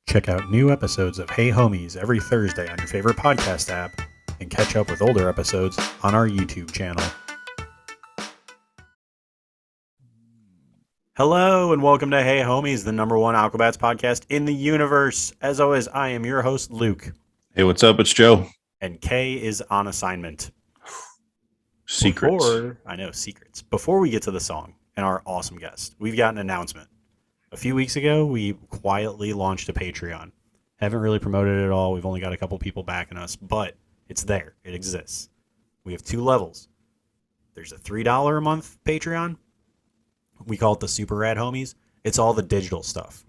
Check out new episodes of Hey Homies every Thursday on your favorite podcast app, and catch up with older episodes on our YouTube channel. Hello and welcome to Hey Homies, the number one Aquabats podcast in the universe. As always, I am your host, Luke. Hey, what's up? It's Joe. And Kay is on assignment. Secrets. Secrets. Before we get to the song and our awesome guest, we've got an announcement. A few weeks ago, we quietly launched a Patreon. Haven't really promoted it at all. We've only got a couple people backing us, but it's there. It exists. We have two levels. There's a $3 a month Patreon. We call it the Super Rad Homies. It's all the digital stuff.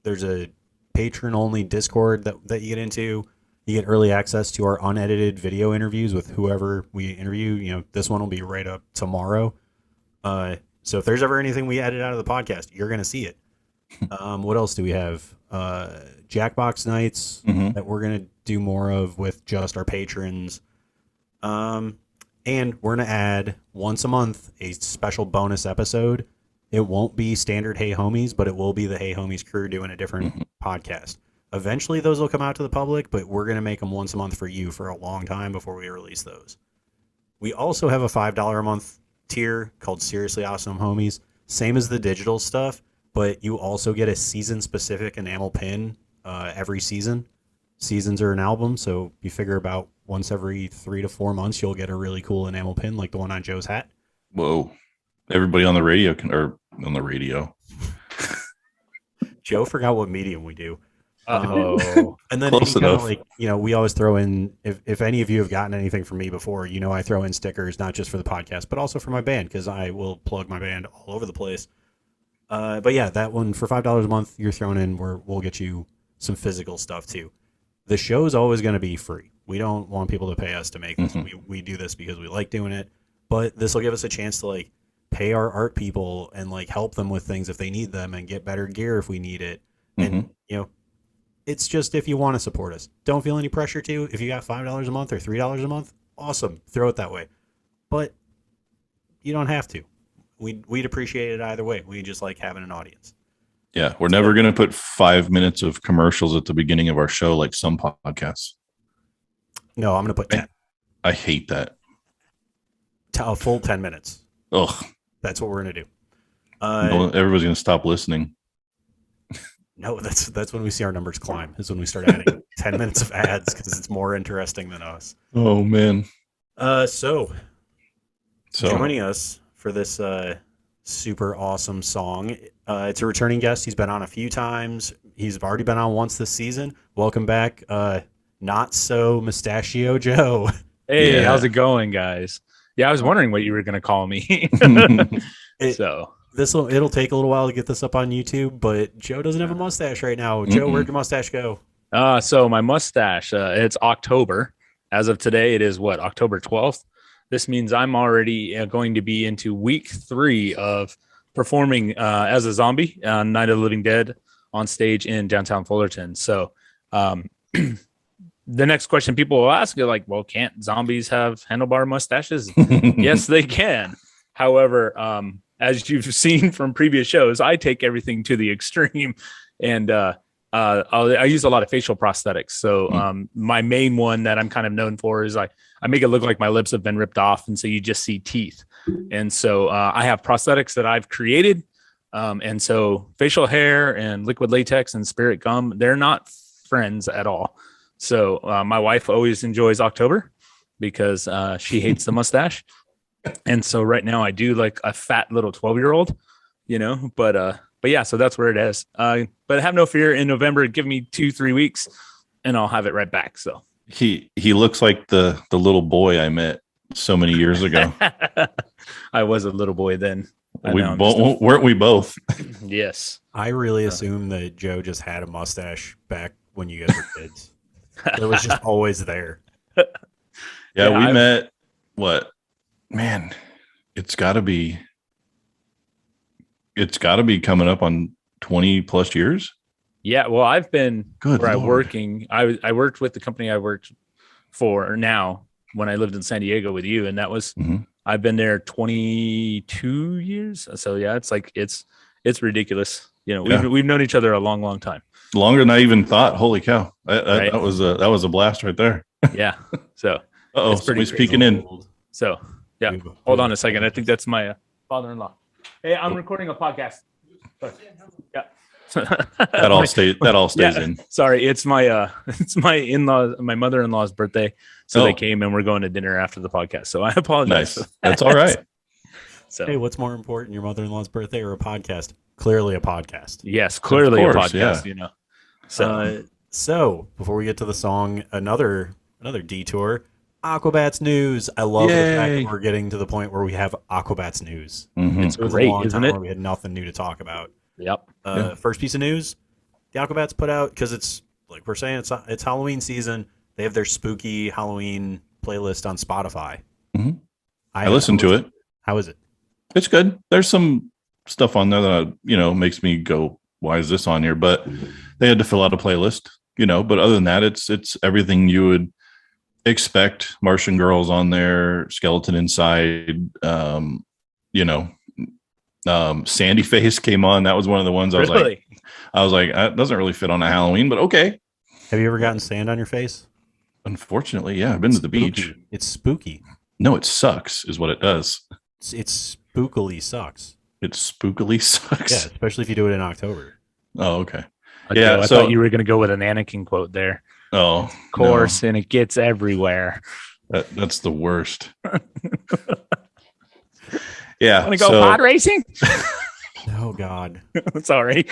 There's a patron-only Discord that you get into. You get early access to our unedited video interviews with whoever we interview. You know, this one will be right up tomorrow. So if there's ever anything we edit out of the podcast, you're going to see it. What else do we have? Jackbox nights that we're going to do more of with just our patrons. And we're going to add once a month a special bonus episode. It won't be standard Hey Homies, but it will be the Hey Homies crew doing a different podcast. Eventually, those will come out to the public, but we're going to make them once a month for you for a long time before we release those. We also have a $5 a month tier called Seriously Awesome Homies. Same as the digital stuff, but you also get a season-specific enamel pin every season. Seasons are an album, so you figure about once every 3 to 4 months, you'll get a really cool enamel pin like the one on Joe's hat. Whoa. Everybody on the radio on the radio. Joe forgot what medium we do. Oh, and then Close enough. We always throw in, if any of you have gotten anything from me before, I throw in stickers, not just for the podcast, but also for my band, because I will plug my band all over the place. But yeah, that one for $5 a month you're throwing in, we'll get you some physical stuff too. The show is always going to be free. We don't want people to pay us to make this. We do this because we like doing it, but this will give us a chance to pay our art people and help them with things if they need them and get better gear if we need it. And it's just if you want to support us. Don't feel any pressure to. If you got $5 a month or $3 a month, awesome. Throw it that way. But you don't have to. We'd appreciate it either way. We just like having an audience. Yeah, we're never going to put 5 minutes of commercials at the beginning of our show like some podcasts. No, I'm going to put 10. I hate that. A full 10 minutes. Ugh. That's what we're going to do. Everybody's going to stop listening. No, that's when we see our numbers climb, is when we start adding 10 minutes of ads because it's more interesting than us. Oh, man. So joining us for this super awesome song, it's a returning guest. He's been on a few times. He's already been on once this season. Welcome back, Not So Mustachio Joe. Hey, how's it going, guys? Yeah, I was wondering what you were going to call me. It'll take a little while to get this up on YouTube, but Joe doesn't have a mustache right now. Joe, where'd your mustache go? So my mustache, it's October. As of today, it is October 12th. This means I'm already going to be into week 3 of performing as a zombie on Night of the Living Dead on stage in downtown Fullerton. So the next question people will ask are well, can't zombies have handlebar mustaches? Yes, they can. However, as you've seen from previous shows, I take everything to the extreme, and I use a lot of facial prosthetics. So my main one that I'm kind of known for is I make it look like my lips have been ripped off, and so you just see teeth. And so I have prosthetics that I've created, and so facial hair and liquid latex and spirit gum, they're not friends at all. So my wife always enjoys October because she hates the mustache. And so right now I do like a fat little 12-year-old, but yeah, so that's where it is. But have no fear, in November, give me 2-3 weeks and I'll have it right back. So he looks like the little boy I met so many years ago. I was a little boy then. Weren't we both? Yes. I really assume that Joe just had a mustache back when you guys were kids. It was just always there. Yeah, we met, man, it's got to be coming up on 20 plus years. Yeah, well, I've been Good where Lord. I'm working. I worked with the company I worked for now when I lived in San Diego with you, and that was I've been there 22 years. So yeah, it's ridiculous. we've known each other a long, long time. Longer than I even thought. Holy cow! Right? That was a blast right there. Yeah. So Oh, it's pretty somebody's crazy. peeking in. So yeah, hold on a second. I think that's my father-in-law. Hey, I'm recording a podcast. Yeah. That all stays in. Sorry, it's my in-law, my mother-in-law's birthday. So they came and we're going to dinner after the podcast. So I apologize. Nice. That's all right. So hey, what's more important, your mother-in-law's birthday or a podcast? Clearly a podcast. yes, clearly Of course, a podcast, yeah. So before we get to the song, another detour. Aquabats news. I love the fact Yay. that we're getting to the point where we have Aquabats news. Mhm. It's It was a great, long isn't time it? where we had nothing new to talk about. Yep. First piece of news: the Aquabats put out, because it's like we're saying, it's Halloween season. They have their spooky Halloween playlist on Spotify. Mhm. I listened to it. How is it? It's good. There's some stuff on there that makes me go, "Why is this on here?" But they had to fill out a playlist, But other than that, it's everything you would expect. Martian Girls on there, Skeleton Inside. Sandy Face came on. That was one of the ones I was Really? like, that doesn't really fit on a Halloween, but okay. Have you ever gotten sand on your face? Unfortunately, yeah, I've been to the beach. Spooky. It's spooky. No, it sucks, is what it does. It's spookily sucks. It spookily sucks. Yeah, especially if you do it in October. Oh, okay. Okay, Yeah, I so- thought you were going to go with an Anakin quote there. Oh, Of course, and it gets everywhere. that's the worst. Yeah. Want to go pod racing? Oh God. Sorry.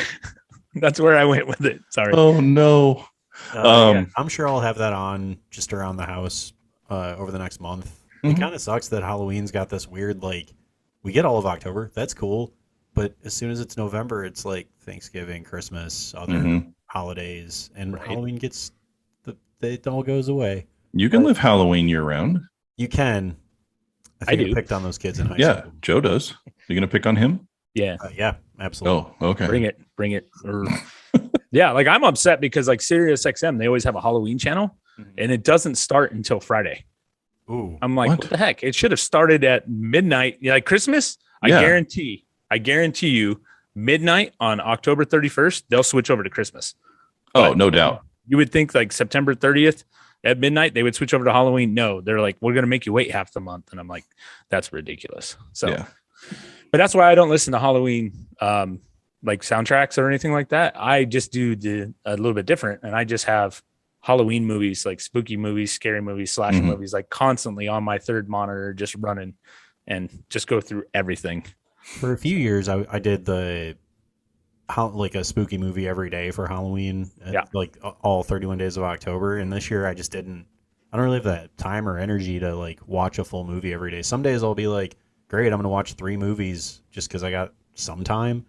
That's where I went with it. Sorry. Oh no. Yeah, I'm sure I'll have that on just around the house over the next month. Mhm. It kind of sucks that Halloween's got this weird, like, we get all of October. That's cool. But as soon as it's November, it's like Thanksgiving, Christmas, other Mhm. holidays, and Right. Halloween gets, it all goes away. You can live Halloween year round. You can. I I think I do. picked on those kids in high Yeah, school. Joe does. You gonna pick on him? Yeah. Yeah, absolutely. Oh, okay. Bring it. Yeah, like I'm upset because like Sirius XM, they always have a Halloween channel and it doesn't start until Friday. Ooh. I'm like, What? what the heck? It should have started at midnight. Like Christmas, Yeah. I guarantee you, midnight on October 31st, they'll switch over to Christmas. Oh, no doubt. You would think like September 30th at midnight, they would switch over to Halloween. No, they're like, we're going to make you wait half the month. And I'm like, that's ridiculous. So, Yeah. but that's why I don't listen to Halloween like soundtracks or anything like that. I just do a little bit different. And I just have Halloween movies, like spooky movies, scary movies, slasher Mhm. movies, like constantly on my third monitor, just running and just go through everything. For a few years, I did like a spooky movie every day for Halloween. Yeah. Like all 31 days of October. And this year, I just didn't. I don't really have that time or energy to like watch a full movie every day. Some days I'll be like, great, I'm going to watch 3 movies just because I got some time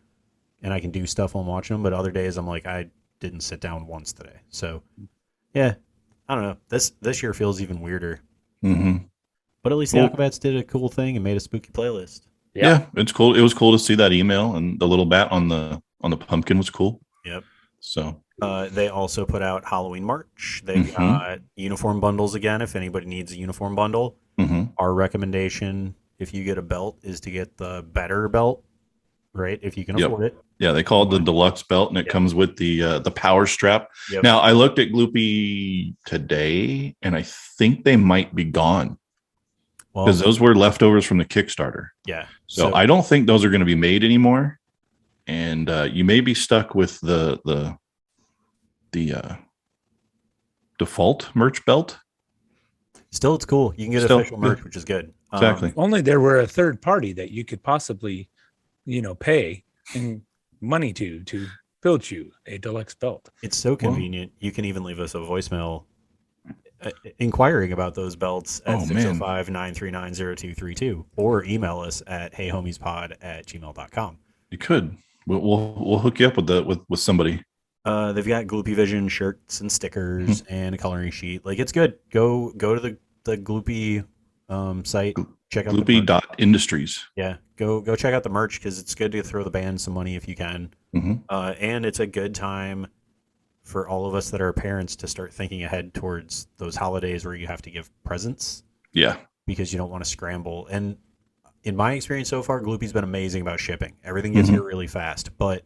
and I can do stuff while I'm watching them. But other days I'm like, I didn't sit down once today. So yeah, I don't know. This year feels even weirder. Mm-hmm. But at least the Well- Aquabats did a cool thing and made a spooky playlist. Yeah, it's cool. It was cool to see that email, and the little bat on the pumpkin was cool. Yep. So They also put out Halloween merch. They've got uniform bundles again. If anybody needs a uniform bundle, mhm. our recommendation, if you get a belt, is to get the better belt, right? If you can Yep. afford it. Yeah, they call it the deluxe belt, and it Yep. comes with the power strap. Yep. Now, I looked at Gloopy today, and I think they might be gone Well, because those were leftovers from the Kickstarter. yeah. So I don't think those are going to be made anymore, and you may be stuck with the default merch belt. still, it's cool. You can get Still, official merch, which is good. Exactly. Only there were a third party that you could possibly, pay in money to build you a deluxe belt. It's so convenient. You can even leave us a voicemail inquiring about those belts at Oh, man. 605-939-0232 or email us at heyhomiespod@gmail.com. You could. We'll hook you up with somebody. They've got Gloopy Vision shirts and stickers and a coloring sheet. Like, it's good. Go to the Gloopy site. Check out the merch. Gloopy.industries. Yeah, go check out the merch because it's good to throw the band some money if you can. Mhm. And it's a good time for all of us that are parents to start thinking ahead towards those holidays where you have to give presents Yeah. because you don't want to scramble. And in my experience so far, Gloopy's been amazing about shipping. Everything gets here really fast, but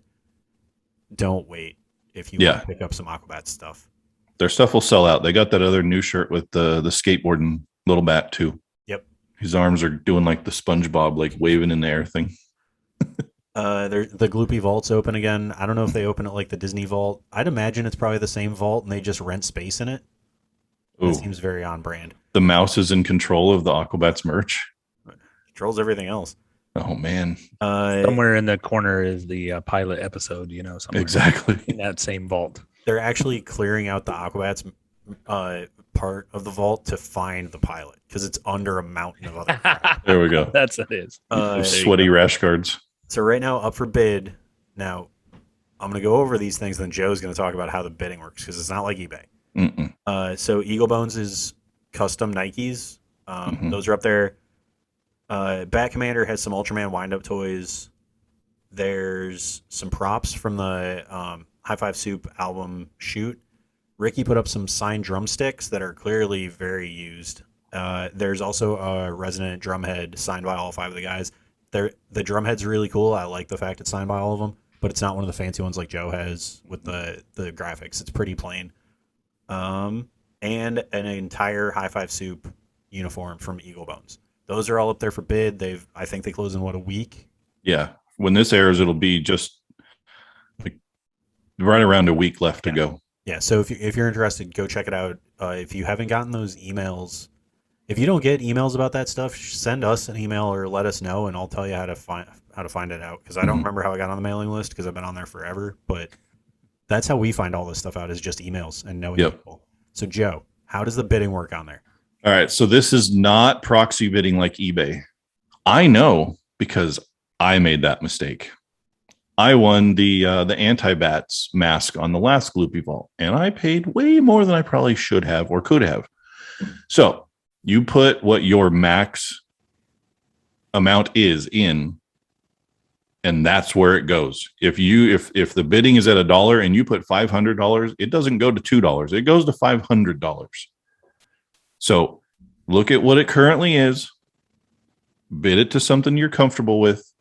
don't wait if you Yeah. want to pick up some Aquabats stuff. Their stuff will sell out. They got that other new shirt with the skateboarding little bat too. Yep. His arms are doing like the SpongeBob, like waving in the air thing. The Gloopy Vault's open again. I don't know if they open it like the Disney Vault. I'd imagine it's probably the same vault and they just rent space in it. Ooh. It seems very on brand. The mouse is in control of the Aquabats merch. Controls everything else. Oh man. Somewhere in the corner is the pilot episode, somewhere Exactly. in that same vault. They're actually clearing out the Aquabats part of the vault to find the pilot because it's under a mountain of other crap. There we go. That's it is. Sweaty rash guards. So right now, up for bid. Now, I'm going to go over these things, then Joe's going to talk about how the bidding works because it's not like eBay. So Eagle Bones is custom Nikes. Those are up there. Bat Commander has some Ultraman wind-up toys. There's some props from the High Five Soup album Shoot. Ricky put up some signed drumsticks that are clearly very used. There's also a Resonant drumhead signed by all 5 of the guys. The drumhead's really cool. I like the fact it's signed by all of them, but it's not one of the fancy ones like Joe has with the graphics. It's pretty plain. And an entire High Five Soup uniform from Eagle Bones. Those are all up there for bid. I think they close in a week? Yeah. When this airs, it'll be just like right around a week left to go. Yeah. So if you're interested, go check it out. If you haven't gotten those emails, if you don't get emails about that stuff, send us an email or let us know, and I'll tell you how to find it out. Because I don't remember how I got on the mailing list because I've been on there forever. But that's how we find all this stuff out is just emails and knowing people. So Joe, how does the bidding work on there? All right. So this is not proxy bidding like eBay. I know because I made that mistake. I won the anti-bats mask on the last Gloopy Vault, and I paid way more than I probably should have or could have. So you put what your max amount is in, and that's where it goes. If the bidding is at $1 and you put $500, it doesn't go to $2. It goes to $500. So look at what it currently is, bid it to something you're comfortable with,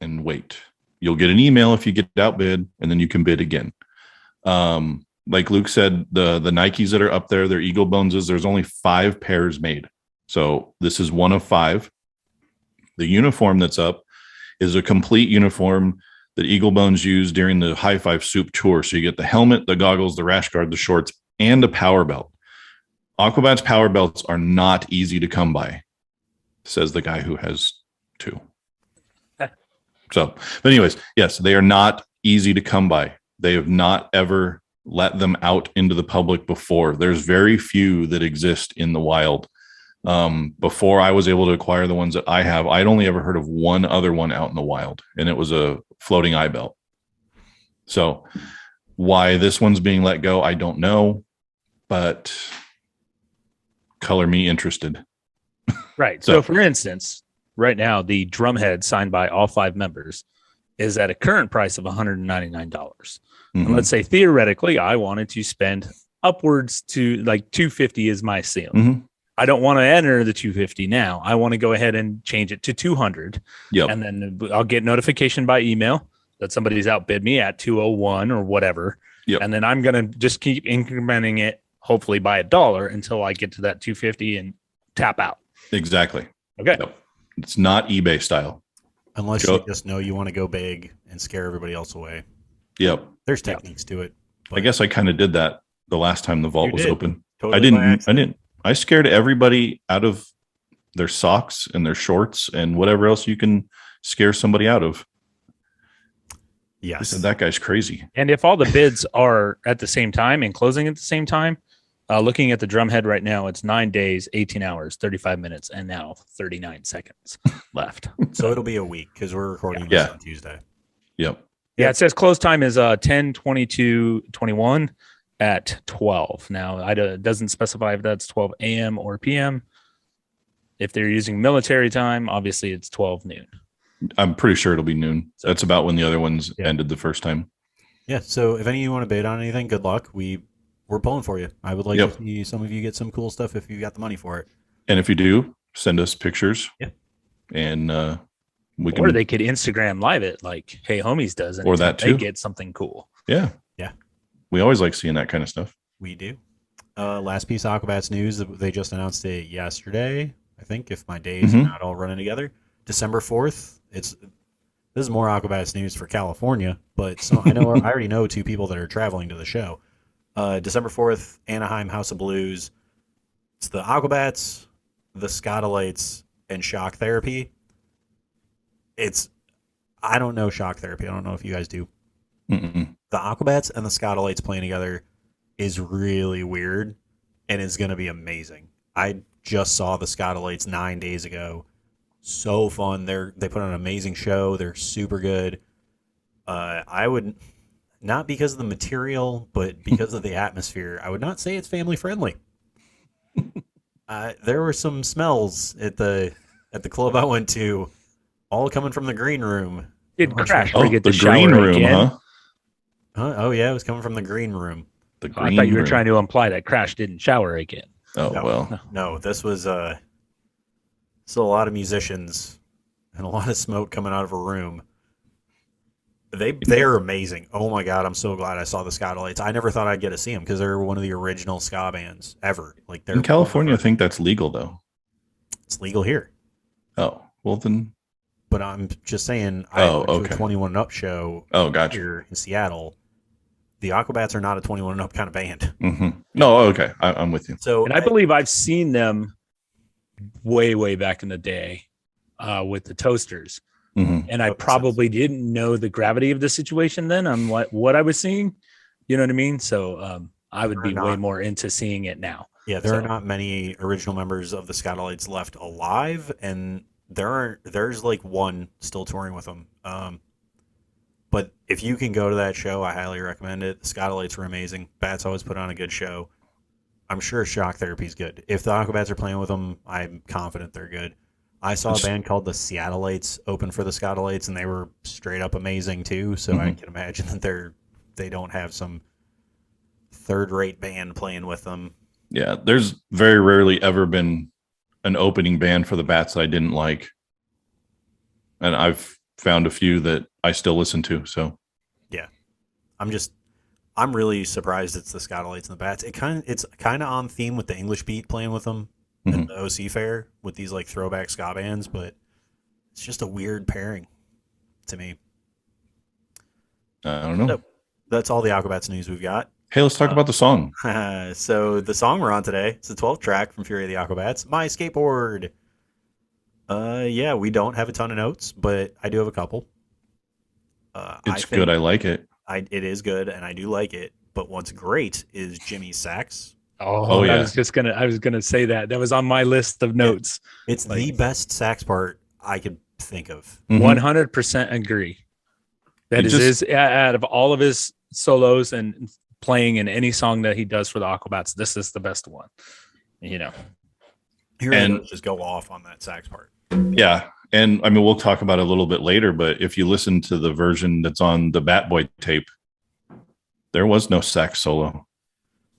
and wait. You'll get an email if you get outbid, and then you can bid again. Like Luke said, the Nikes that are up there, they're Eagle Boneses. There's only 5 pairs made. So this is one of 5. The uniform that's up is a complete uniform that Eagle Bones used during the High Five Soup tour. So you get the helmet, the goggles, the rash guard, the shorts, and a power belt. Aquabats power belts are not easy to come by, says the guy who has 2. So, but anyways, yes, they are not easy to come by. They have not ever let them out into the public before. There's very few that exist in the wild. Before I was able to acquire the ones that I have, I'd only ever heard of one other one out in the wild, and it was a floating eye belt. So why this one's being let go, I don't know, but color me interested. Right. So for instance, right now, the drumhead signed by all 5 members is at a current price of $199. And let's say theoretically, I wanted to spend upwards to like $250 is my ceiling. I don't want to enter the $250 now. I want to go ahead and change it to $200. Yep. And then I'll get notification by email that somebody's outbid me at $201 or whatever. Yep. And then I'm going to just keep incrementing it, hopefully by $1 until I get to that $250 and tap out. Exactly. Okay. Yep. It's not eBay style. Unless you just know you want to go big and scare everybody else away. Yep. There's techniques to it. I guess I kind of did that the last time the vault was open. Totally I scared everybody out of their socks and their shorts and whatever else you can scare somebody out of. Yes. I said, that guy's crazy. And if all the bids are at the same time and closing at the same time, looking at the drumhead right now, it's 9 days, 18 hours, 35 minutes, and now 39 seconds left. So it'll be a week because we're recording this on Tuesday. Yep. Yeah, it says close time is 10/22/21 at 12. Now, it doesn't specify if that's 12 a.m. or p.m. If they're using military time, obviously it's 12 noon. I'm pretty sure it'll be noon. That's about when the other ones ended the first time. Yeah. So if any of you want to bid on anything, good luck. We're pulling for you. I would like to see some of you get some cool stuff if you got the money for it. And if you do, send us pictures. Yeah. And or they could Instagram live it like Hey Homies does, and or that too. they get something cool. Yeah. Yeah. We always like seeing that kind of stuff. We do. Last piece of Aquabats news. They just announced it yesterday. I think if my days are not all running together, December 4th. This is more Aquabats news for California, but I already know 2 people that are traveling to the show. December 4th, Anaheim House of Blues. It's the Aquabats, the Scotalites, and Shock Therapy. I don't know Shock Therapy. I don't know if you guys do. Mm-mm. The Aquabats and the Scotalites playing together is really weird and is going to be amazing. I just saw the Scotalites 9 days ago. So fun. They put on an amazing show. They're super good. I would, not because of the material, but because of the atmosphere, I would not say it's family friendly. There were some smells at the club I went to, all coming from the green room. Did Crash Oh, get the the green shower room, again? huh? Oh yeah, it was coming from the green room. The Oh, green I thought you were room. trying to imply that Crash didn't shower again. Oh, No. well. No, this was still a lot of musicians and a lot of smoke coming out of a room. They're amazing. Oh my god, I'm so glad I saw the Scotalites. I never thought I'd get to see them because they're one of the original ska bands ever. Like they're In California, I think that's legal, though. it's legal here. Oh, well then. But I'm just saying, I went to a 21 and up show Oh, gotcha. here in Seattle. The Aquabats are not a 21 and up kind of band. Mm-hmm. No, okay. I'm with you. So And I believe I've seen them way back in the day with the Toasters. Mm-hmm. And I probably didn't know the gravity of the situation then on what I was seeing. You know what I mean? So I would be way more into seeing it now. Yeah, there are not many original members of the Scotalites left alive, and there's like one still touring with them. But if you can go to that show, I highly recommend it. The Scotalites were amazing. Bats always put on a good show. I'm sure Shock Therapy's good. If the Aquabats are playing with them, I'm confident they're good. I saw a band called the Seattleites open for the Scotalites, and they were straight up amazing too. So I can imagine that they don't have some third-rate band playing with them. Yeah, there's very rarely ever been an opening band for the Bats that I didn't like. And I've found a few that I still listen to. So yeah, I'm really surprised it's the Scotalites and the Bats. It's kind of on theme with the English Beat playing with them at the OC Fair with these like throwback ska bands, but it's just a weird pairing to me. I don't know. So, that's all the Aquabats news we've got. Hey, let's talk about the song. So the song we're on today, it's the 12th track from Fury of the Aquabats, My Skateboard. Yeah, we don't have a ton of notes, but I do have a couple. It's good. I like it. It is good, and I do like it. But what's great is Jimmy's sax. Oh yeah. I was gonna say that. That was on my list of notes. It's the best sax part I could think of. 100% agree. That is out of all of his solos and playing in any song that he does for the Aquabats, this is the best one. You know. He really does just go off on that sax part. Yeah. And I mean, we'll talk about it a little bit later, but if you listen to the version that's on the Bat Boy tape, there was no sax solo.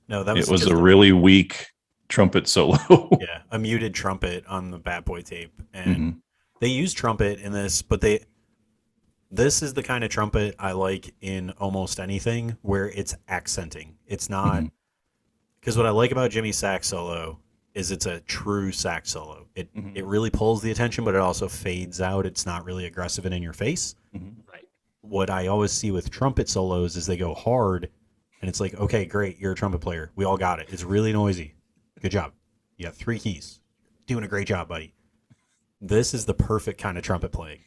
No, that was a really weak trumpet solo. Yeah, a muted trumpet on the Bat Boy tape. And they use trumpet in this, but this is the kind of trumpet I like in almost anything where it's accenting. It's not, because what I like about Jimmy's sax solo is it's a true sax solo. It really pulls the attention, but it also fades out. It's not really aggressive and in your face. Right. What I always see with trumpet solos is they go hard, and it's like, okay, great, you're a trumpet player. We all got it. It's really noisy. Good job. You got 3 keys. Doing a great job, buddy. This is the perfect kind of trumpet playing.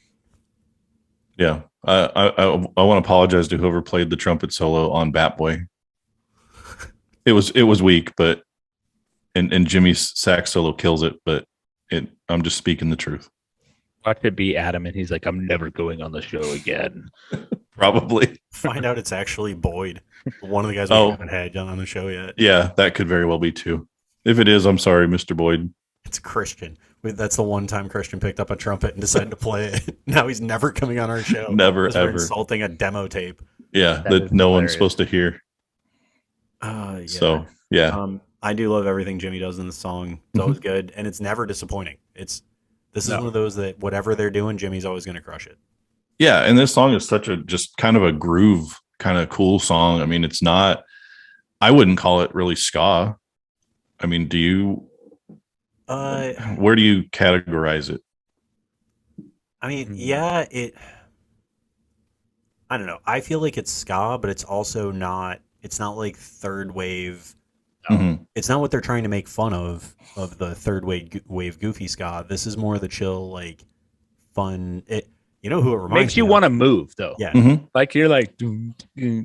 Yeah. I want to apologize to whoever played the trumpet solo on Bat Boy. It was weak, but and Jimmy's sax solo kills it, but I'm just speaking the truth. Watch it be Adam, and he's like, I'm never going on the show again. Probably. Find out it's actually Boyd, one of the guys we haven't had on the show yet. Yeah, that could very well be too. If it is, I'm sorry, Mr. Boyd. It's Christian. That's the one time Christian picked up a trumpet and decided to play it. Now he's never coming on our show. Never, we're ever. Insulting a demo tape. Yeah, that no one's supposed to hear. Yeah. So, yeah. I do love everything Jimmy does in the song. It's always good, and it's never disappointing. This is one of those that whatever they're doing, Jimmy's always going to crush it. Yeah, and this song is such a just kind of a groove kind of cool song. I mean, it's not, I wouldn't call it really ska. I mean, where do you categorize it? I mean, yeah, I don't know. I feel like it's ska, but it's also not. It's not like third wave. Mhm. It's not what they're trying to make fun of the third wave goofy ska. This is more the chill, like fun. It. You know who it reminds Makes you me want to of? move though. Yeah, Mhm. Like you're like, this You know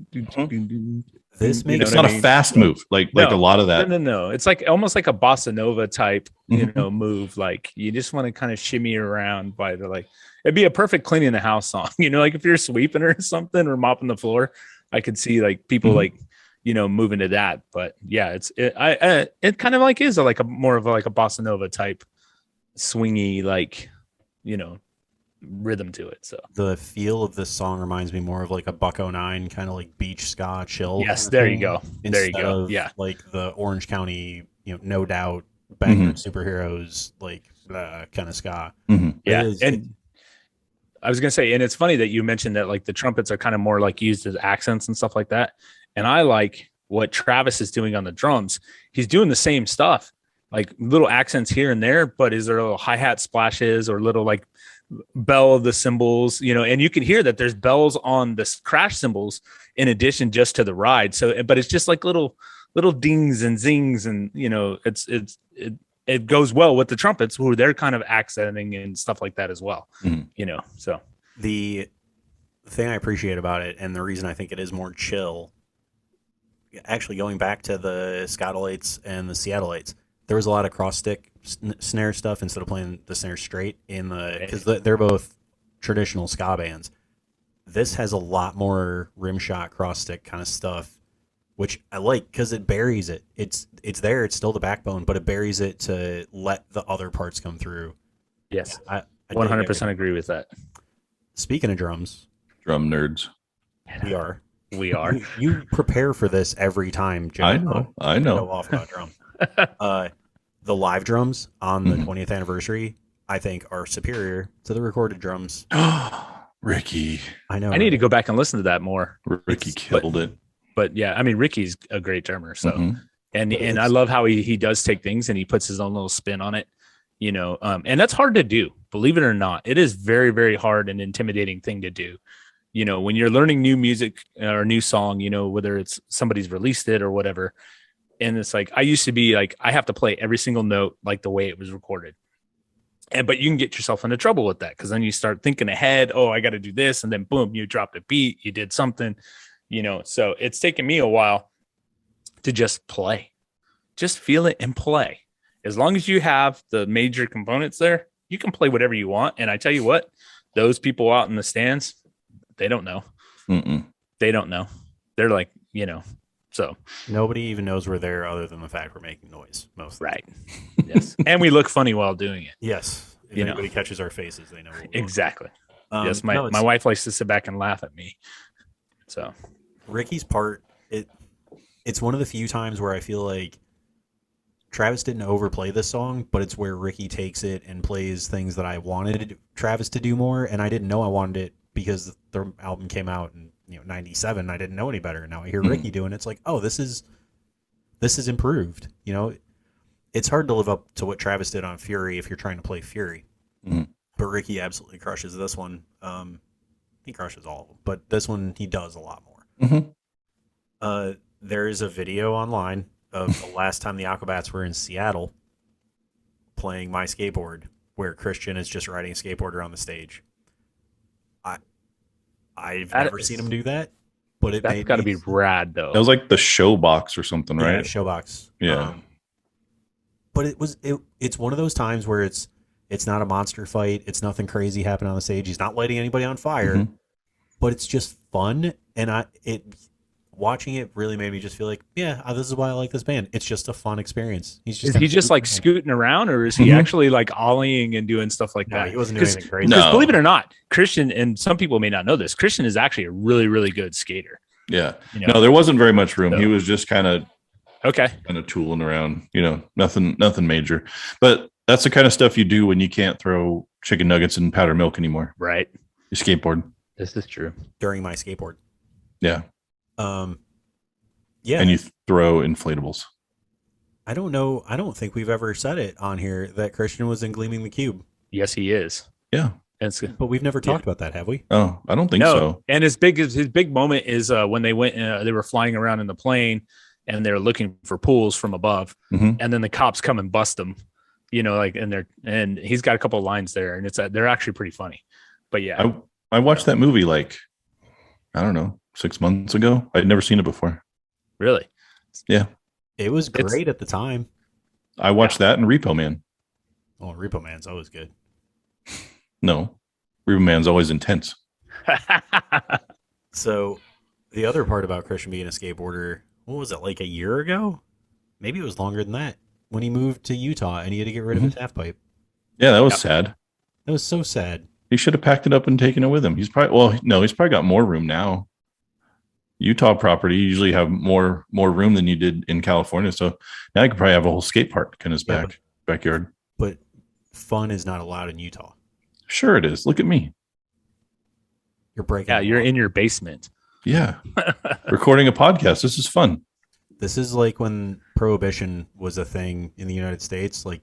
makes It's what not I a mean? fast move like a lot of that. No. It's like almost like a bossa nova type, Mhm. move. Like you just want to kind of shimmy around by the like. It'd be a perfect cleaning the house song. Like if you're sweeping or something or mopping the floor, I could see like people Mhm. like moving to that. But yeah, it kind of like is like a more of like a bossa nova type swingy like rhythm to it. So the feel of this song reminds me more of like a Buck-09 kind of like beach ska chill. yes, kind of there you thing, go. There you instead go. of Yeah. like the Orange County, No Doubt, banger superheroes, like kind of ska. Mhm. Yeah. It is, And I was gonna say, and it's funny that you mentioned that like the trumpets are kind of more like used as accents and stuff like that. And I like what Travis is doing on the drums. He's doing the same stuff, like little accents here and there, but is there little hi-hat splashes or little like bell of the cymbals, and you can hear that there's bells on the crash cymbals in addition just to the ride. So, but it's just like little dings and zings, and it goes well with the trumpets, who they're kind of accenting and stuff like that as well. Mhm. So the thing I appreciate about it, and the reason I think it is more chill, actually going back to the Scotalites and the Seattleites, there was a lot of cross stick snare stuff instead of playing the snare straight because they're both traditional ska bands. This has a lot more rim shot cross stick kind of stuff, which I like because it buries it. It's there. It's still the backbone, but it buries it to let the other parts come through. yes, I 100% agree with that. Speaking of drums, Drum nerds. we are. We are. You prepare for this every time, Joe. I know. Go off about drum. The live drums on the 20th anniversary, I think, are superior to the recorded drums. Ricky. I know. I need to go back and listen to that more. Ricky killed it. But yeah, I mean, Ricky's a great drummer. So, Mhm. and I love how he does take things and he puts his own little spin on it, and that's hard to do. Believe it or not, it is very, very hard and intimidating thing to do. When you're learning new music or new song, whether it's somebody's released it or whatever. And it's like, I used to be like, I have to play every single note like the way it was recorded. But you can get yourself into trouble with that because then you start thinking ahead. Oh, I got to do this. And then boom, you dropped a beat. You did something, So it's taken me a while to just play, just feel it and play. As long as you have the major components there, you can play whatever you want. And I tell you what, those people out in the stands, they don't know. Mm-mm. They don't know. They're like, so Nobody even knows we're there other than the fact we're making noise. Mostly. right. Yes. And we look funny while doing it. Yes. If anybody catches our faces, they know. Exactly. Yes. No, My wife likes to sit back and laugh at me. So Ricky's part, it's one of the few times where I feel like Travis didn't overplay this song, but it's where Ricky takes it and plays things that I wanted Travis to do more, and I didn't know I wanted it because their album came out in 97. I didn't know any better. Now I hear Ricky doing it. It's like, oh, this is improved. It's hard to live up to what Travis did on Fury if you're trying to play Fury. Mhm. But Ricky absolutely crushes this one. He crushes all of them, but this one he does a lot more. Mhm. There is a video online of the last time the Aquabats were in Seattle playing My Skateboard, where Christian is just riding a skateboard around the stage. I've never seen him do that, but that's got to be rad, though. That was like the show box or something, Yeah, right? Showbox. Yeah. But it's one of those times where it's not a monster fight. It's nothing crazy happening on the stage. He's not lighting anybody on fire, Mhm. but it's just fun. And watching it really made me just feel like, yeah, this is why I like this band. It's just a fun experience. Is he just like scooting around, or is he Mhm. actually like ollieing and doing stuff like No, that? he wasn't doing anything crazy. Because No. believe it or not, Christian, and some people may not know this, Christian is actually a really, really good skater. Yeah. No, there wasn't very much room. So- He was just kind of Okay. tooling around, nothing major. But that's the kind of stuff you do when you can't throw chicken nuggets and powdered milk anymore. Right. You skateboard. This is true. During My Skateboard. Yeah. Yeah. And you throw inflatables. I don't know. I don't think we've ever said it on here that Christian was in Gleaming the Cube, Yes, he is. Yeah. It's but we've never talked about that, have we? Oh, I don't think no. so. And his big moment is when they went. They were flying around in the plane, and they're looking for pools from above, Mhm. and then the cops come and bust them. And he's got a couple of lines there, and they're actually pretty funny. But yeah, I watched that movie like, I don't know, 6 months ago. I'd never seen it before. really, Yeah. It was great at the time. I watched that and Repo Man. Oh, Repo Man's always good. No, Repo Man's always intense. So the other part about Christian being a skateboarder, what was it, like a year ago? Maybe it was longer than that. When he moved to Utah and he had to get rid of his half pipe. Yeah, that was sad. That was so sad. He should have packed it up and taken it with him. He's probably got more room now. Utah property usually have more room than you did in California. So now you could probably have a whole skate park in his backyard. But fun is not allowed in Utah. Sure it is. Look at me. You're breaking. yeah, you're in your basement. Yeah. Recording a podcast. This is fun. This is like when Prohibition was a thing in the United States. Like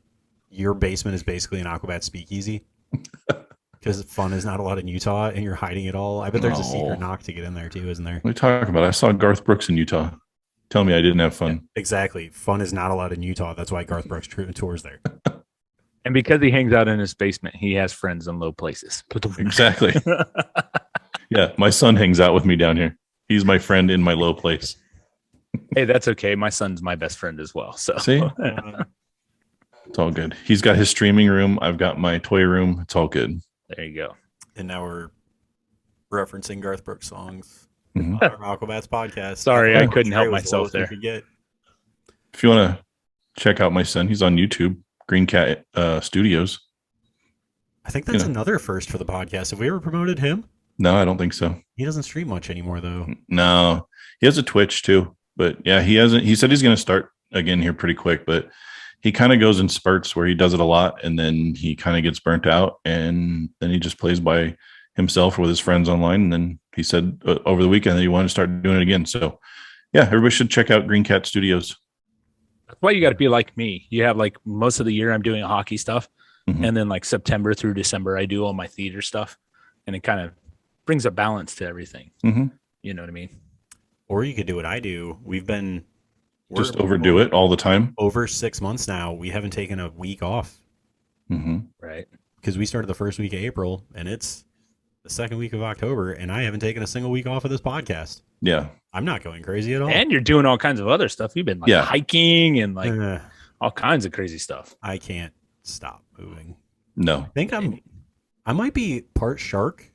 your basement is basically an Aquabat speakeasy because fun is not allowed in Utah and you're hiding it all. I bet there's a secret knock to get in there too, isn't there? What are you talking about? I saw Garth Brooks in Utah. Tell me I didn't have fun. Yeah, exactly. Fun is not allowed in Utah. That's why Garth Brooks tours there. And because he hangs out in his basement, he has friends in low places. Exactly. Yeah, my son hangs out with me down here. He's my friend in my low place. Hey, that's okay. My son's my best friend as well. So See? It's all good. He's got his streaming room. I've got my toy room. It's all good. there you go. And now we're referencing Garth Brooks songs Mhm. on our Aquabats podcast. Sorry, I couldn't help It was the myself lowest we there. could get. If you want to check out my son, he's on YouTube, Green Cat Studios. I think that's Yeah. another first for the podcast. Have we ever promoted him? No, I don't think so. He doesn't stream much anymore, though. No, he has a Twitch too, but yeah, he hasn't. He said he's going to start again here pretty quick, but he kind of goes in spurts where he does it a lot, and then he kind of gets burnt out, and then he just plays by himself or with his friends online. And then he said over the weekend that he wanted to start doing it again. So yeah, everybody should check out Green Cat Studios. That's why you got to be like me. You have like most of the year I'm doing hockey stuff. Mhm. And then like September through December, I do all my theater stuff. And it kind of brings a balance to everything. Mm-hmm. You know what I mean? Or you could do what I do. We're Just overdo it all the time. Over 6 months now. We haven't taken a week off Mm-hmm. Right. because we started the first week of April and it's the second week of October, and I haven't taken a single week off of this podcast. Yeah. I'm not going crazy at all. And you're doing all kinds of other stuff. You've been like Yeah. hiking and like Uh, all kinds of crazy stuff. I can't stop moving. No. I think I might be part shark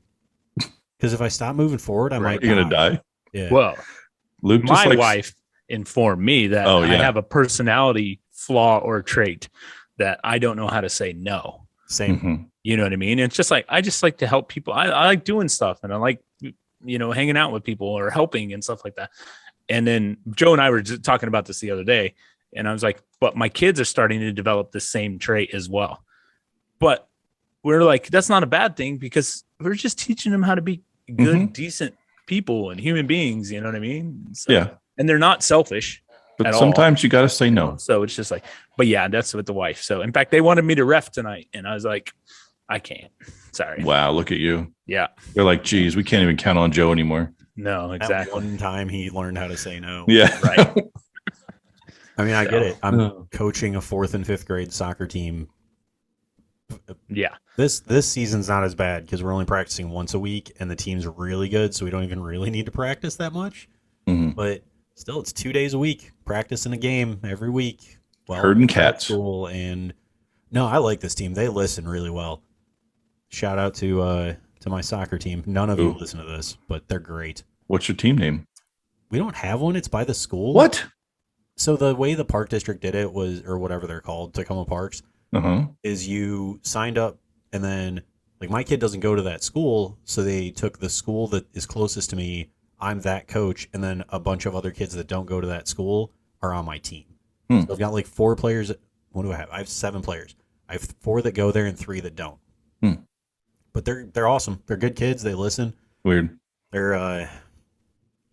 because if I stop moving forward, I might. You're gonna die. Yeah. Well, Luke just my likes, wife informed me that Oh, I yeah. have a personality flaw or trait that I don't know how to say no. Same. Mhm. You know what I mean? It's just like I just like to help people. I like doing stuff and I like hanging out with people or helping and stuff like that. And then Joe and I were just talking about this the other day, and I was like, but my kids are starting to develop the same trait as well. But we're like, that's not a bad thing because we're just teaching them how to be good, Mhm. decent people and human beings. You know what I mean? So, Yeah. and they're not selfish. But at all. sometimes you got to say no. So it's just like, but yeah, that's with the wife. So in fact, they wanted me to ref tonight, and I was like, I can't. Sorry. Wow. Look at you. Yeah. They're like, geez, we can't even count on Joe anymore. No, That exactly. one time he learned how to say no. Yeah. Right. I mean, I get it. I'm No. coaching a 4th and 5th grade soccer team. Yeah. This season's not as bad because we're only practicing once a week, and the team's really good, so we don't even really need to practice that much. Mhm. But still, it's 2 days a week practicing a game every week. Well, Herding it's at cats. School and no, I like this team. They listen really well. Shout out to my soccer team. None of you Ooh. listen to this, but they're great. What's your team name? We don't have one. It's by the school. What? So the way the park district did it was, or whatever they're called, Tacoma Parks, Uh-huh. is you signed up and then like my kid doesn't go to that school, so they took the school that is closest to me. I'm that coach, and then a bunch of other kids that don't go to that school are on my team. Hmm. So I've got like 4 players. What do I have? I have 7 players. I have 4 that go there and 3 that don't. Hmm. But they're awesome. They're good kids. They listen. Weird. They're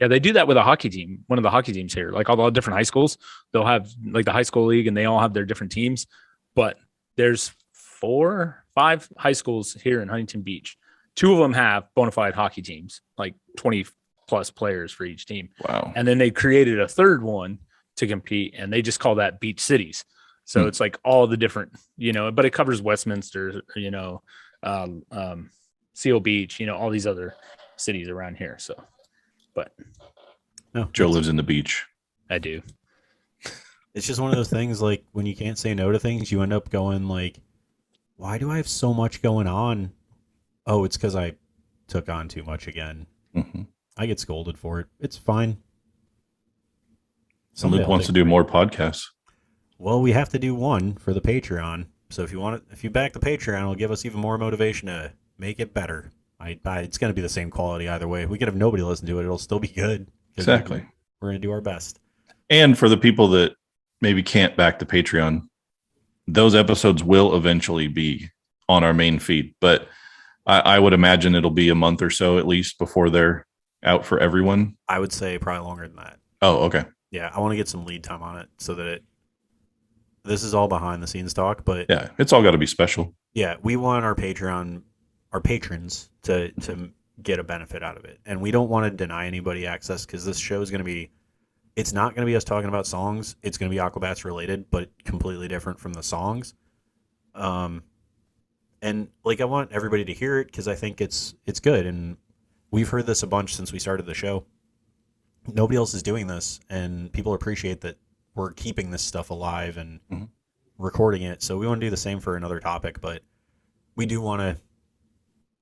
Yeah, Yeah, they do that with a hockey team. One of the hockey teams here, like all the different high schools, they'll have like the high school league, and they all have their different teams. But there's 4, 5 high schools here in Huntington Beach. 2 of them have bona fide hockey teams, like 20 plus players for each team. Wow. And then they created a third one to compete, and they just call that Beach Cities. So it's like all the different, but it covers Westminster, Seal Beach, all these other cities around here. So, but No, Joe lives in the beach. I do. It's just one of those things, like when you can't say no to things, you end up going like, why do I have so much going on? Oh, it's because I took on too much again. Mm-hmm. I get scolded for it. It's fine. So Luke wants to do more podcasts. Well, we have to do one for the Patreon. So if you back the Patreon, it'll give us even more motivation to make it better. It's going to be the same quality either way. We could have nobody listen to it. It'll still be good. Exactly. We're going to do our best. And for the people that maybe can't back the Patreon, those episodes will eventually be on our main feed. But I would imagine it'll be a month or so at least before they're out for everyone. I would say probably longer than that. Oh, okay. Yeah, I want to get some lead time on it so that this is all behind the scenes talk, but yeah, it's all got to be special. Yeah, we want our patrons to get a benefit out of it. And we don't want to deny anybody access, because this show is going to be, it's not going to be us talking about songs. It's going to be Aquabats related, but completely different from the songs. And like, I want everybody to hear it because I think it's good. And we've heard this a bunch since we started the show. Nobody else is doing this, and people appreciate that we're keeping this stuff alive and recording it. So we want to do the same for another topic, but we do want to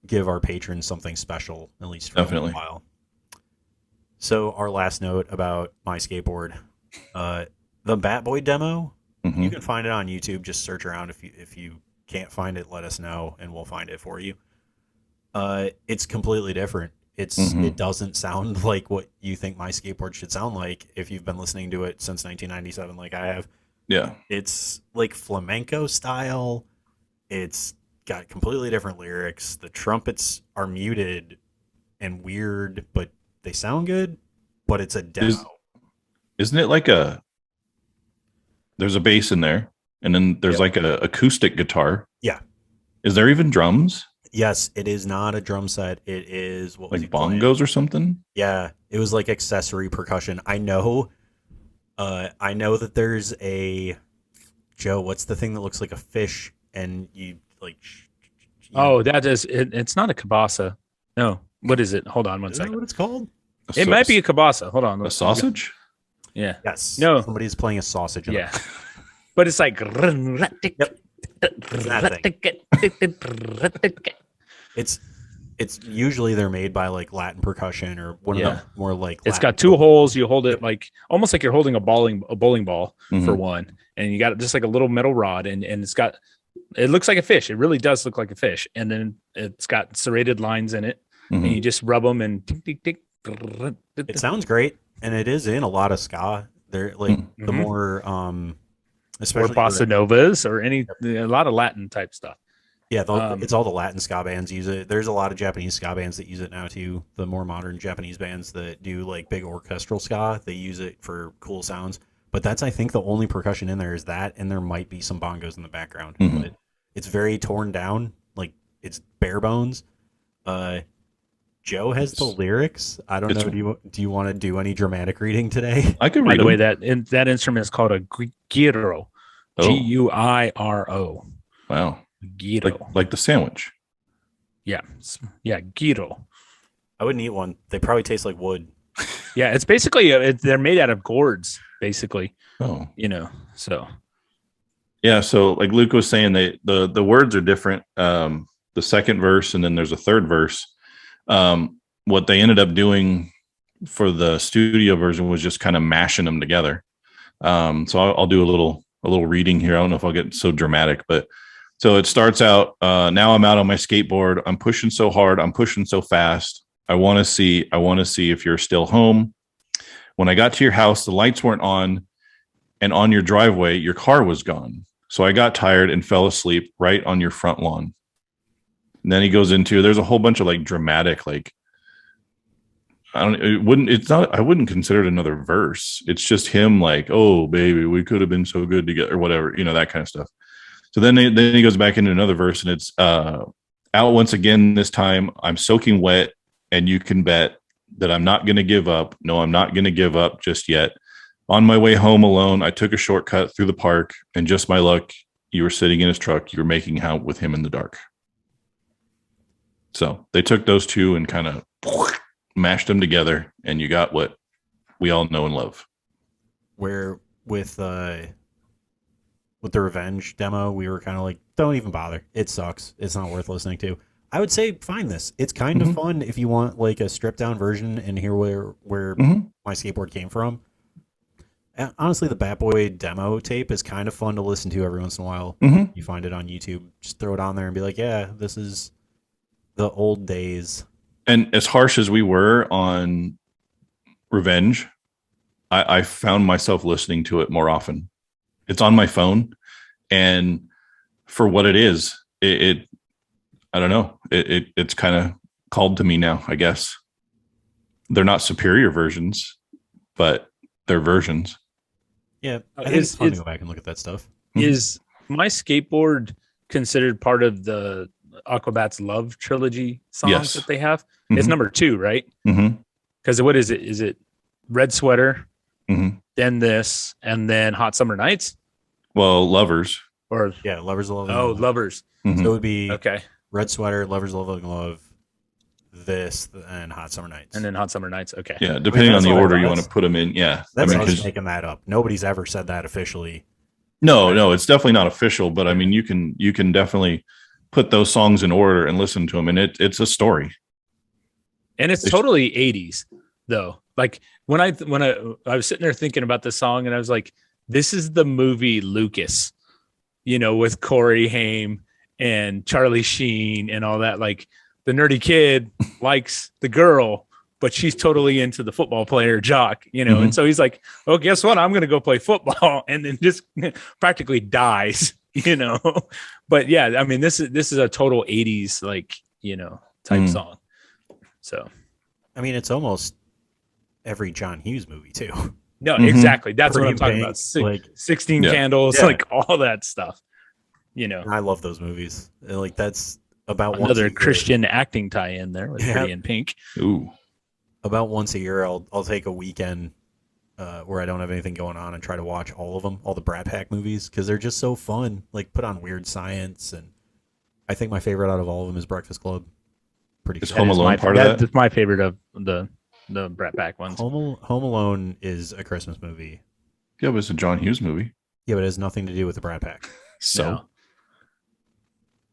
give our patrons something special, at least for a little while. So our last note about My Skateboard, the Bat Boy demo, you can find it on YouTube. Just search around. If you can't find it, let us know and we'll find it for you. It's completely different. It doesn't sound like what you think My Skateboard should sound like if you've been listening to it since 1997 like I have. Yeah. It's like flamenco style. It's got completely different lyrics. The trumpets are muted and weird, but they sound good, but it's a demo. Isn't it like there's a bass in there, and then there's like an acoustic guitar? Yeah. Is there even drums? Yes, it is not a drum set. It is what was like bongos or something? Yeah, it was like accessory percussion. I know that there's a Joe. What's the thing that looks like a fish and you like? That is it. It's not a kabasa. No, what is it? Hold on one second. What it's called? It might be a kabasa. Hold on. A sausage? Yeah. Yes. No. Somebody's playing a sausage. Yeah. But it's like. It's usually they're made by like Latin percussion or one of the more like. It's got 2 holes. You hold it like almost like you're holding a bowling ball for one, and you got just like a little metal rod, and it's got. It looks like a fish. It really does look like a fish, and then it's got serrated lines in it, and you just rub them and. It sounds great, and it is in a lot of ska. They're like the more especially or bossa novas or a lot of Latin type stuff. Yeah, it's all the Latin ska bands use it. There's a lot of Japanese ska bands that use it now too. The more modern Japanese bands that do like big orchestral ska, they use it for cool sounds. But that's, I think, the only percussion in there is that, and there might be some bongos in the background. But it's very torn down, like it's bare bones. Joe has the lyrics. I don't know. Do you want to do any dramatic reading today? I could read. By the way, that instrument is called a gyro. Guiro. Wow. Gyro. Like the sandwich. Yeah. Yeah. Gyro. I wouldn't eat one. They probably taste like wood. Yeah. It's basically, they're made out of gourds, basically. Oh. So. Yeah. So like Luke was saying, the words are different. The second verse, and then there's a third verse. What they ended up doing for the studio version was just kind of mashing them together. So I'll do a little reading here. I don't know if I'll get so dramatic, but so it starts out, now I'm out on my skateboard. I'm pushing so hard. I'm pushing so fast. I want to see if you're still home. When I got to your house, the lights weren't on, and on your driveway, your car was gone. So I got tired and fell asleep right on your front lawn. And then he goes into, there's a whole bunch of like dramatic, like I don't. It wouldn't. It's not. I wouldn't consider it another verse. It's just him like, "Oh, baby, we could have been so good together," or whatever. That kind of stuff. So then he goes back into another verse, and it's out once again. This time, I'm soaking wet, and you can bet that I'm not going to give up. No, I'm not going to give up just yet. On my way home alone, I took a shortcut through the park, and just my luck, you were sitting in his truck. You were making out with him in the dark. So they took those two and kind of mashed them together, and you got what we all know and love. Where with the Revenge demo, we were kind of like, don't even bother. It sucks. It's not worth listening to. I would say find this. It's kind of fun if you want like a stripped down version and hear where My Skateboard came from. And honestly, the Bat Boy demo tape is kind of fun to listen to every once in a while. You find it on YouTube. Just throw it on there and be like, yeah, this is the old days. And as harsh as we were on Revenge, I found myself listening to it more often. It's on my phone, and for what it is, it I don't know. It's kind of called to me now, I guess. They're not superior versions, but they're versions. Yeah, I think it's fun to go back and look at that stuff. Is My Skateboard considered part of the Aquabats Love trilogy songs that they have? It's number 2, right? Because what is it? Is it Red Sweater, then this, and then Hot Summer Nights? Well, Lovers. Or Lovers Love. Oh, Lovers. So it would be okay. Red Sweater, Lovers Love, this, and Hot Summer Nights. And then Hot Summer Nights. Okay. Yeah, depending on the order you want to put them in. Yeah. That's us making that up. Nobody's ever said that officially. No, it's definitely not official, but I mean, you can definitely put those songs in order and listen to them, and it's a story. And it's totally 80s though. Like when I was sitting there thinking about this song, and I was like, this is the movie Lucas, with Corey Haim and Charlie Sheen and all that. Like the nerdy kid likes the girl, but she's totally into the football player jock, And so he's like, oh, guess what? I'm going to go play football, and then just practically dies, But yeah, I mean, this is a total 80s, type song. So, I mean, it's almost every John Hughes movie too. No, exactly. That's Pretty what I'm talking Pink, about. 16 Candles, like all that stuff. I love those movies. Like that's about another Christian acting tie-in there with Pretty in Pink. Ooh. About once a year, I'll take a weekend where I don't have anything going on and try to watch all of them, all the Brat Pack movies, because they're just so fun. Like put on Weird Science, and I think my favorite out of all of them is Breakfast Club. Pretty. Is Home Alone part of that? That's my favorite of the Brat Pack ones. Home Alone is a Christmas movie. Yeah, but it's a John Hughes movie. Yeah, but it has nothing to do with the Brat Pack. So,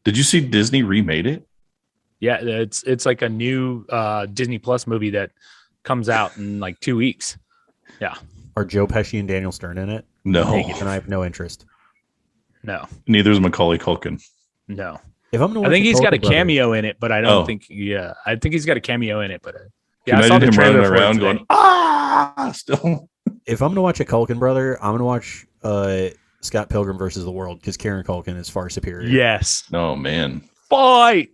did you see Disney remade it? Yeah, it's like a new Disney Plus movie that comes out in like 2 weeks. Yeah. Are Joe Pesci and Daniel Stern in it? No. And I have no interest. No. Neither is Macaulay Culkin. No. If I'm I think he's got a cameo in it, but I don't think. Yeah, I think he's got a cameo in it, but I saw the him trailer running around going still. If I'm gonna watch a Culkin brother, I'm gonna watch Scott Pilgrim versus the World, because Kieran Culkin is far superior. Yes. Oh man. Fight.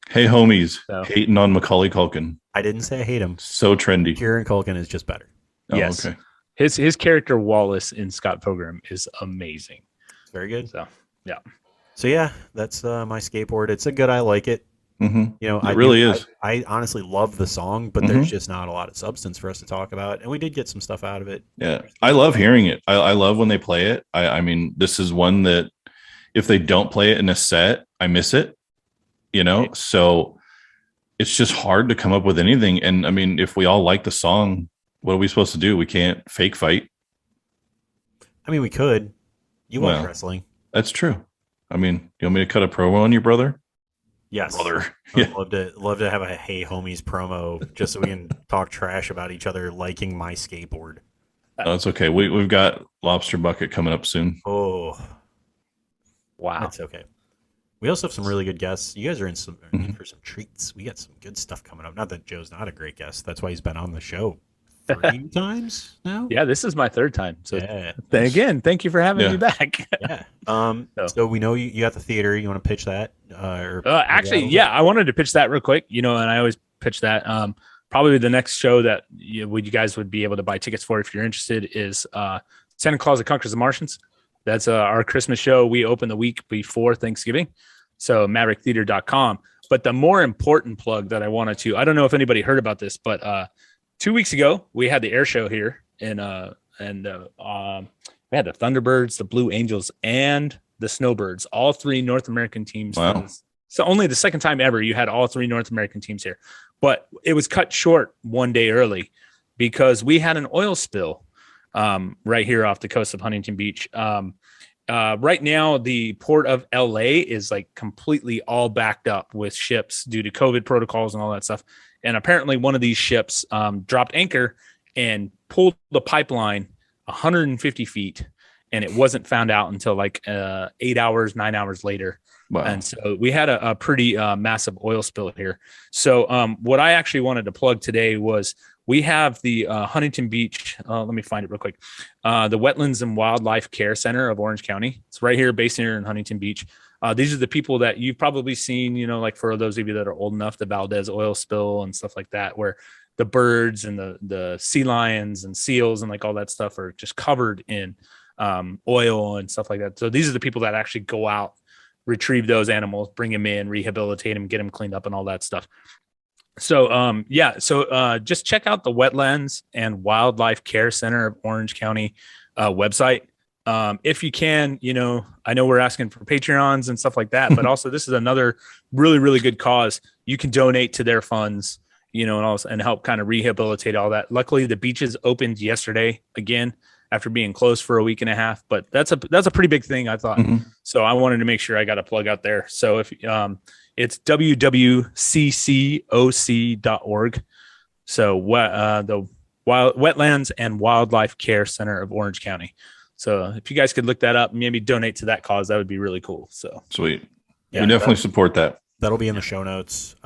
Hey homies, hating on Macaulay Culkin. I didn't say I hate him. So trendy. Kieran Culkin is just better. Oh, yes. Okay. His character Wallace in Scott Pilgrim is amazing. It's very good. So yeah. So yeah, that's My Skateboard. It's a good. I like it. Mm-hmm. It really is. I honestly love the song, but there's just not a lot of substance for us to talk about, and we did get some stuff out of it. Yeah, I love hearing it. I love when they play it. I mean, this is one that if they don't play it in a set, I miss it. Right. So it's just hard to come up with anything. And I mean, if we all like the song, what are we supposed to do? We can't fake fight. I mean, we could. You watch wrestling. That's true. I mean, you want me to cut a promo on you, brother? Yes. Brother. I'd love to have a Hey Homies promo just so we can talk trash about each other liking My Skateboard. No, it's okay. We've got Lobster Bucket coming up soon. Oh. Wow. That's okay. We also have some really good guests. You guys are in for some treats. We got some good stuff coming up. Not that Joe's not a great guest. That's why he's been on the show 3 times now. Yeah, this is my 3rd time. So again, thank you for having me back. Yeah. So we know you got the theater. You want to pitch that? Actually, I wanted to pitch that real quick. And I always pitch that. probably the next show that you guys would be able to buy tickets for if you're interested is Santa Claus that Conquers the Martians. That's our Christmas show. We open the week before Thanksgiving. So mavericktheater.com. But the more important plug that I wanted to, I don't know if anybody heard about this, but 2 weeks ago, we had the air show here and we had the Thunderbirds, the Blue Angels, and the Snowbirds, all 3 North American teams. Wow. So only the second time ever you had all 3 North American teams here. But it was cut short one day early because we had an oil spill right here off the coast of Huntington Beach. Right now, the port of LA is like completely all backed up with ships due to COVID protocols and all that stuff. And apparently one of these ships dropped anchor and pulled the pipeline 150 feet. And it wasn't found out until like 8 hours, 9 hours later. Wow. And so we had a pretty massive oil spill here. So what I actually wanted to plug today was we have the Huntington Beach. Let me find it real quick. The Wetlands and Wildlife Care Center of Orange County. It's right here, based here in Huntington Beach. These are the people that you've probably seen, like for those of you that are old enough, the Valdez oil spill and stuff like that, where the birds and the sea lions and seals and like all that stuff are just covered in oil and stuff like that. So these are the people that actually go out, retrieve those animals, bring them in, rehabilitate them, get them cleaned up and all that stuff. So, just check out the Wetlands and Wildlife Care Center of Orange County website. If you can, I know we're asking for Patreons and stuff like that, but also this is another really, really good cause. You can donate to their funds, and help kind of rehabilitate all that. Luckily, the beaches opened yesterday again after being closed for a week and a half, but that's a pretty big thing, I thought. Mhm. So I wanted to make sure I got a plug out there. So if it's www.cccoc.org. So the Wetlands and Wildlife Care Center of Orange County. So if you guys could look that up, maybe donate to that cause, that would be really cool. So Sweet. Yeah, We definitely support that. That'll be in the show notes.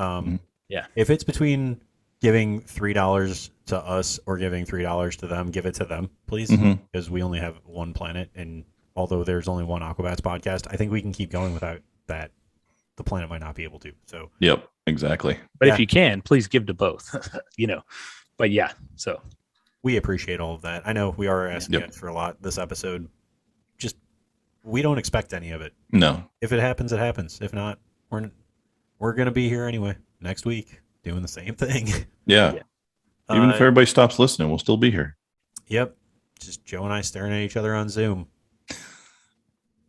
Yeah. If it's between giving $3 to us or giving $3 to them, give it to them, please, Mhm. because we only have one planet, and although there's only one Aquabats podcast, I think we can keep going without that. The planet might not be able to. So Yep, exactly. but Yeah. if you can, please give to both, but yeah, so we appreciate all of that. I know we are asking Yep. it for a lot this episode. Just we don't expect any of it. No. If it happens, it happens. If not, we're gonna be here anyway next week doing the same thing. Yeah. Even if everybody stops listening, we'll still be here. Yep. Just Joe and I staring at each other on Zoom.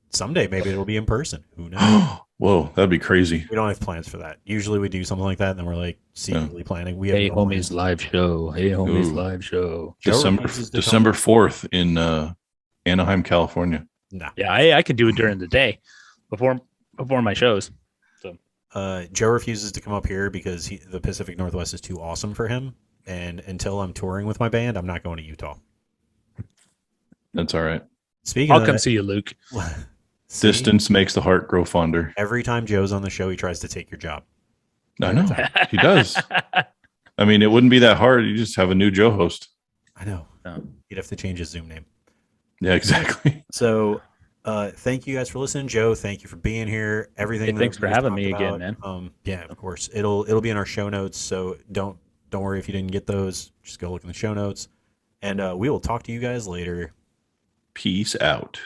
Someday maybe it'll be in person. Who knows? Whoa, that'd be crazy. We don't have plans for that. Usually we do something like that, and then we're like secretly planning. We have hey no homies plans. live show. Hey homies Ooh. live show. Joe December refuses to December 4th in Anaheim, California. Nah. Yeah, I could do it during the day before my shows. Joe refuses to come up here because the Pacific Northwest is too awesome for him. And until I'm touring with my band, I'm not going to Utah. That's all right. Speaking I'll of come that, see you, Luke. see, Distance makes the heart grow fonder. every time Joe's on the show, he tries to take your job. I know. He does. I mean, it wouldn't be that hard. You just have a new Joe host. I know. Oh. He'd have to change his Zoom name. Yeah, exactly. So, thank you guys for listening, Joe. Thank you for being here. Everything. Hey, that thanks for we've having talked me again, about, man. Yeah, of course. It'll be in our show notes. So don't worry if you didn't get those. Just go look in the show notes, and we will talk to you guys later. Peace out.